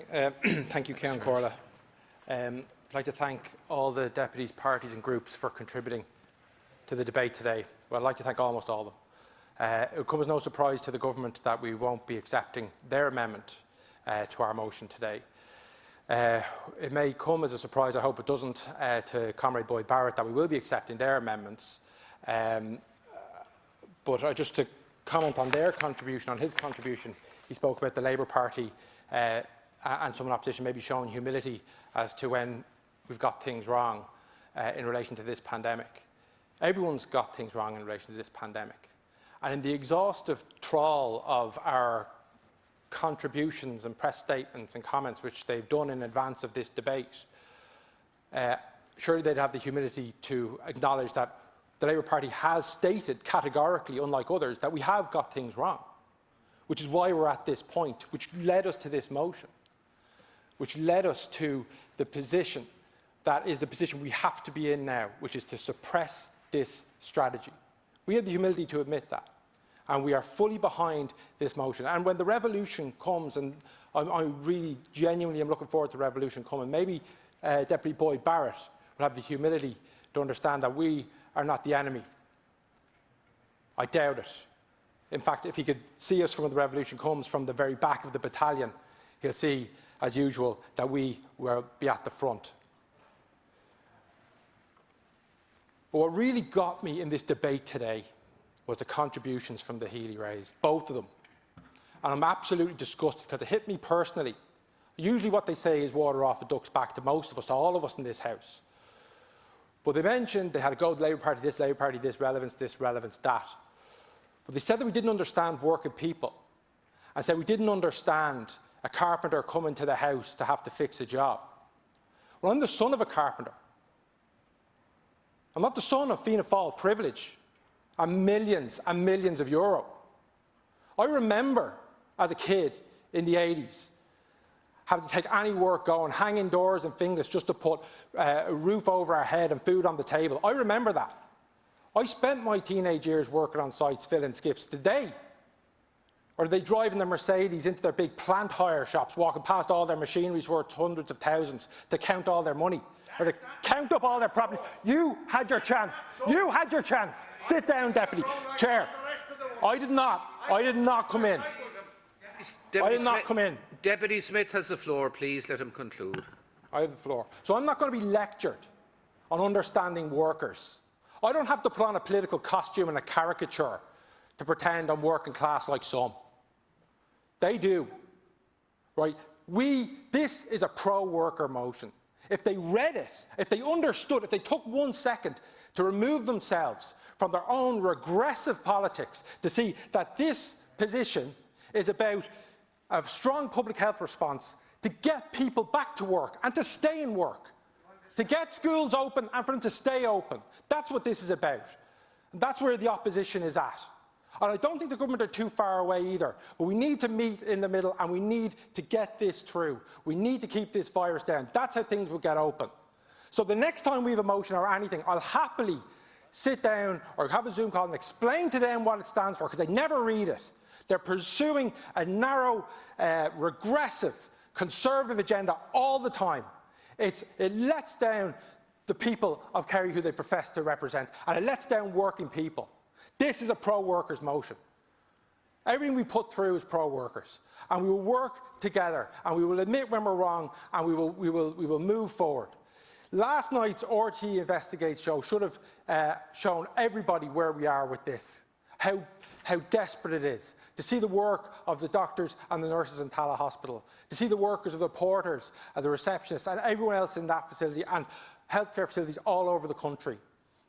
Thank you, Ceann Comhairle. I'd like to thank all the deputies, parties and groups for contributing to the debate today. Well, I'd like to thank almost all of them. It will come as no surprise to the Government that we won't be accepting their amendment to our motion today. It may come as a surprise, I hope it doesn't, to Comrade Boyd Barrett that we will be accepting their amendments. But just to comment on their contribution, on his contribution, he spoke about the Labour Party and some in opposition maybe showing humility as to when we've got things wrong in relation to this pandemic. Everyone's got things wrong in relation to this pandemic. And in the exhaustive trawl of our contributions and press statements and comments which they've done in advance of this debate, surely they'd have the humility to acknowledge that the Labour Party has stated categorically, unlike others, that we have got things wrong, which is why we're at this point, which led us to this motion, which led us to the position that is the position we have to be in now, which is to suppress this strategy. We have the humility to admit that, and we are fully behind this motion. And when the revolution comes, and I really genuinely am looking forward to the revolution coming, maybe Deputy Boyd Barrett will have the humility to understand that we are not the enemy. I doubt it. In fact, if he could see us from when the revolution comes from the very back of the battalion, he'll see, as usual, that we will be at the front. But what really got me in this debate today was the contributions from the Healy-Raes, both of them. And I'm absolutely disgusted because it hit me personally. Usually what they say is water off a duck's back to most of us, to all of us in this House. But they mentioned they had to go to the Labour Party, this, relevance, that. But they said that we didn't understand working people, and said we didn't understand a carpenter coming to the House to have to fix a job. Well, I'm the son of a carpenter. I'm not the son of Fianna Fáil privilege and millions of euro. I remember as a kid in the 80s having to take any work going, hang indoors in Finglas just to put a roof over our head and food on the table. I remember that. I spent my teenage years working on sites, filling skips. Did they? Or are they driving their Mercedes into their big plant hire shops, walking past all their machineries worth hundreds of thousands to count all their money? Or to count up all their property? You had your chance. You had your chance. Sit down, Deputy. Chair. I did not come in. I did not come in. Deputy Smith has the floor. Please let him conclude. I have the floor. So I'm not going to be lectured on understanding workers. I don't have to put on a political costume and a caricature to pretend I'm working class like some. They do. Right? This is a pro-worker motion. If they read it, if they understood, if they took 1 second to remove themselves from their own regressive politics to see that this position is about a strong public health response to get people back to work and to stay in work, to get schools open and for them to stay open. That's what this is about. And that's where the opposition is at. And I don't think the government are too far away either. But we need to meet in the middle and we need to get this through. We need to keep this virus down. That's how things will get open. So the next time we have a motion or anything, I'll happily sit down or have a Zoom call and explain to them what it stands for, because they never read it. They're pursuing a narrow, regressive, conservative agenda all the time. It lets down the people of Kerry who they profess to represent, and it lets down working people. This is a pro-workers motion. Everything we put through is pro-workers, and we will work together, and we will admit when we're wrong, and we will move forward. Last night's RT Investigates show should have shown everybody where we are with this, how desperate it is to see the work of the doctors and the nurses in Tala Hospital, to see the workers of the porters and the receptionists and everyone else in that facility and healthcare facilities all over the country.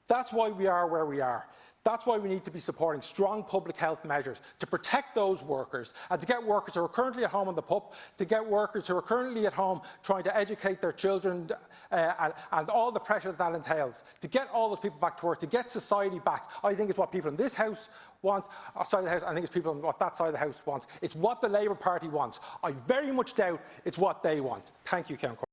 That's why we are where we are. That's why we need to be supporting strong public health measures to protect those workers and to get workers who are currently at home on the pup, to get workers who are currently at home trying to educate their children and all the pressure that entails, to get all those people back to work, to get society back. I think it's what people in this House want, side of the House. I think it's people on what that side of the House wants. It's what the Labour Party wants. I very much doubt it's what they want. Thank you, Ceann Comhairle.